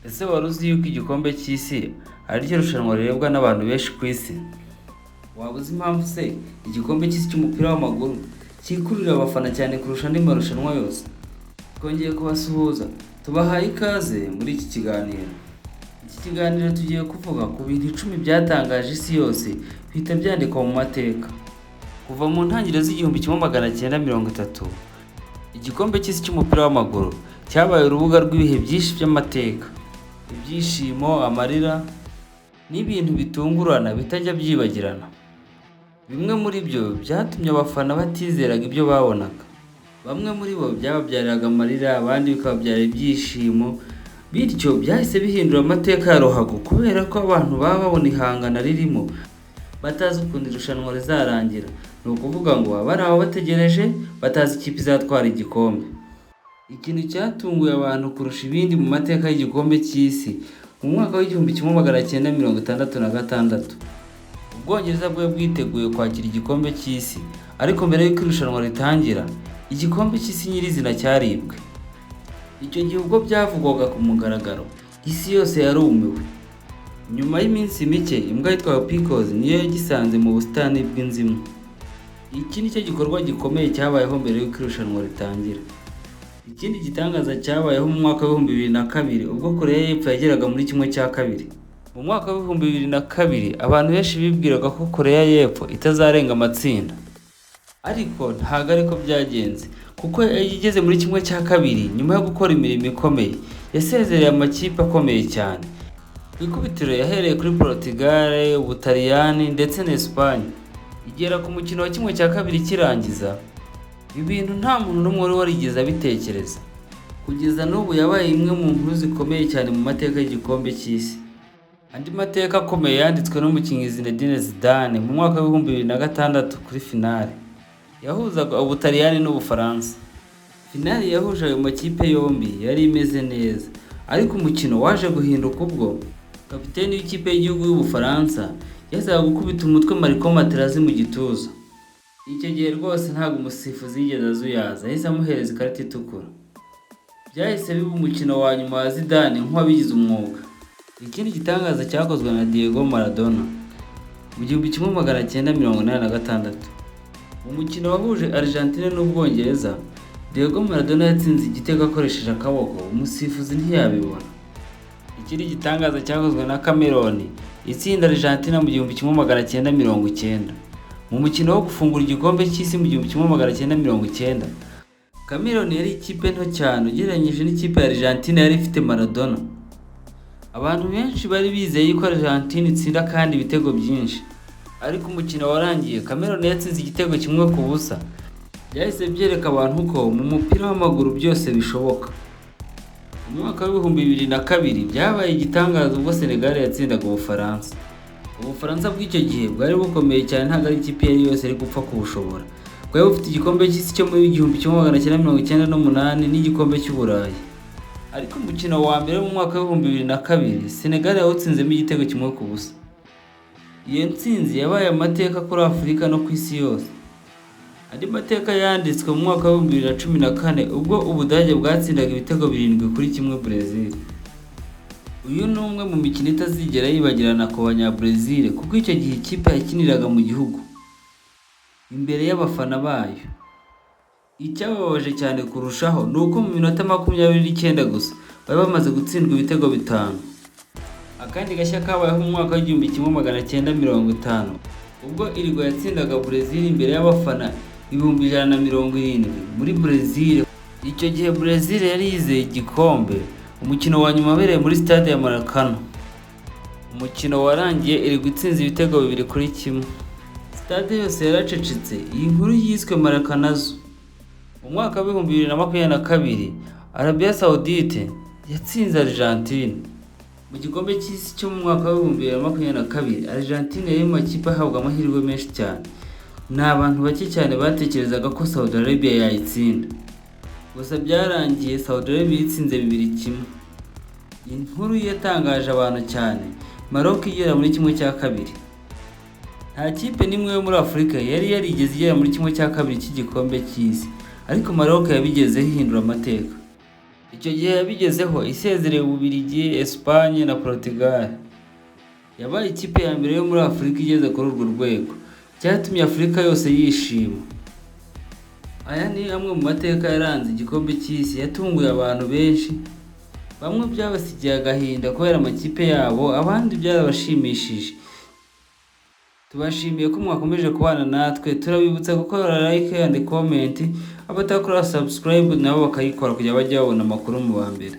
Ese wari uzi yuko igikombe cy'isi ari ryo rushanwa rirebwa n'abantu benshi ku isi? Waba uzi impamvu se igikombe cy'isi cy'umupira w'amaguru cyikururira abafana cyane kurusha andi marushanwa yose? Twongeye kubasuhuza, tubahaye ikaze muri iki kiganiro. Iki kiganiro tugiye kuvuga ku bintu 10 byatangaje isi yose bihita byandikwa mu mateka. Kuva mu ntangiriro z'igihumbi 1930, igikombe cy'isi cy'umupira w'amaguru cyabaye urubuga rw'ibihe byinshi by'amateka. Ibyishimo, amarira n'ibintu bitungurana bitajya byibagirana. Bimwe muri byo byatumye abafana batizeraga ibyo babonaga. Bamwe muri bo byababyariraga amarira, abandi bikababyara ibyishimo. Bityo byahise bihindura amateka ya ruhago kubera ko abantu baba babona ihangana ririmo batazi ukuntu irushanwa rizarangira. Ni ukuvuga ngo abari aho bategereje batazi ikipe izatwara igikombe. Ikintu cyatunguye abantu kurusha ibindi mu mateka y'igikombe cy'isi mu mwaka w'igihumbi 1966, Ubwongereza bwe bwiteguye kwakira igikombe cy'isi, ariko mbere y'uko irushanwa ritangira igikombe cy'isi nyirizina cyaribwe. Icyo gihe ubwo byavugwaga ku mugaragaro, isi yose yarumiwe. Nyuma y'iminsi mike, imbwa yitwa Pickles niyo yagisanze mu busitani bw'inzimu. Iki nicyo gikorwa gikomeye cyabayeho mbere y'uko irushanwa ritangira. Ikindi gitangaza cyabayeho mu mwaka wa 2002 ubwo Korea y'Epfo yageraga muri kimwe cya kabiri. Mu mwaka wa 2002 abantu benshi bibwiraga ko Korea y'Epfo itazarenga amatsinda, ariko ntago ariko byagenze, kuko yageze muri kimwe cya kabiri nyuma yo gukora imirimo ikomeye. Yasezereye amakipe akomeye cyane. Ku ikubitiro yahereye kuri Portugal, Ubutaliyani ndetse na Espagne. Igera ku mukino wa kimwe cya kabiri kirangiza, ibintu nta muntu n'umwe wari warigeze abitekereza. Kugeza n'ubu yabaye imwe mu nkuru zikomeye cyane mu mateka y'igikombe cy'isi. Andi mateka akomeye yanditswe n'umukinnyi Zinedine Zidane mu mwaka wa 2006 kuri finale yahuzaga Ubutaliyani n'Ubufaransa. Finale yahuje ayo makipe yombi yari imeze neza, ariko umukino waje guhinduka ubwo kapiteni w'ikipe y'igihugu y'Ubufaransa yazaga gukubita umutwe Marco Materazzi mu gituza. Icyo gihe rwose ntabwo umusifuzi yigeze azuyaza, yahise amuhereza ikarita itukura. Byahise biba umukino wa nyuma wa Zidane nk'uwabigize umwuga. Ikindi gitangaza cyakozwe na Diego Maradona mu 1986. Mu mukino wahuje Argentine n'Ubwongereza, Diego Maradona yatsinze igitego akoresheje akaboko, umusifuzi ntiyabibona. Ikindi gitangaza cyakozwe na Cameroon itsinda Argentina mu 1990. Mu mukino wo gufungura igikombe cy'isi mu 1990, Cameroon yari ikipe nto cyane ugereranyije n'ikipe ya Argentina yari ifite Maradona. Abantu benshi bari bizeye ko Argentina itsinda kandi ibitego byinshi, ariko umukino warangiye Cameroon yatsinze igitego kimwe ku busa. Byahise byereka abantu ko mu mupira w'amaguru byose bishoboka. Mu mwaka wa 2002 byabaye igitangaza ubwo Senegal yatsindaga Ubufaransa. Ubufaransa bw'icyo gihe bwari bukomeye cyane, ntabwo ari ikipe yari yose ari gupfa kubushobora. Bwari bufite igikombe cy'isi cyo muri 1998 n'igikombe cy'Uburayi. Ariko umukino wa mbere mu mwaka wa 2002 Senegal yawutsinzemo igitego kimwe ku busa. Iyo ntsinzi yabaye amateka kuri Afurika no ku isi yose. Andi mateka yanditswe mu mwaka wa 2014 ubwo Ubudage bwatsindaga ibitego 7-1 Brazil. Uyu ni umwe mu mikino itazigera yibagirana ku banya-Brazil, kuko icyo gihe ikipe yakiniraga mu gihugu imbere y'abafana bayo. Icyababaje cyane kurushaho ni uko mu minota 29 gusa bari bamaze gutsindwa ibitego 5. Akandi gashya kabayeho mu mwaka wa 1950 ubwo Uruguay yatsindaga Brazil imbere y'abafana 170,000 muri Brazil. Icyo gihe Brazil yari yizeye igikombe. Umukino wa nyuma wabereye muri stade ya Maracanã. Umukino warangiye Uruguay itsinze ibitego 2-1. Stade yose yaracecetse. Iyi nkuru yiswe Maracanazo. Mu mwaka wa 2022 Arabia Saudite yatsinze Argentine. Mu gikombe cy'isi cyo mu mwaka wa 2022 Argentine yari mu makipe ahabwa amahirwe menshi cyane. Ni abantu bake cyane batekerezaga ko Saudi Arabia yayitsinda. Gusa byarangiye Saudi Arabia itsinze 2-1. Inkuru yatangaje abantu cyane. Maroc igera muri kimwe cya kabiri. Nta kipe nimwe yo muri Afurika yari yarigeze igera muri kimwe cya kabiri cy'igikombe cy'isi, ariko Maroc yabigezeho ihindura amateka. icyo gihe yabigezeho isezereye Ububiligi, Espagne na Portugal. Yabaye ikipe ya mbere yo muri Afurika igeze kuri urwo rwego, cyatumye Afurika yose yishima. Aya ni amwe mu mateka yaranze igikombe cy'isi yatunguye abantu benshi, bamwe byabasigiye agahinda kubera amakipe yabo, abandi byarabashimishije. Tubashimiye ko mwakomeje kubana natwe, turabibutsa gukora like and comment, abatakora subscribe nabo bakayikora kugira bajye babona amakuru mu ba mbere.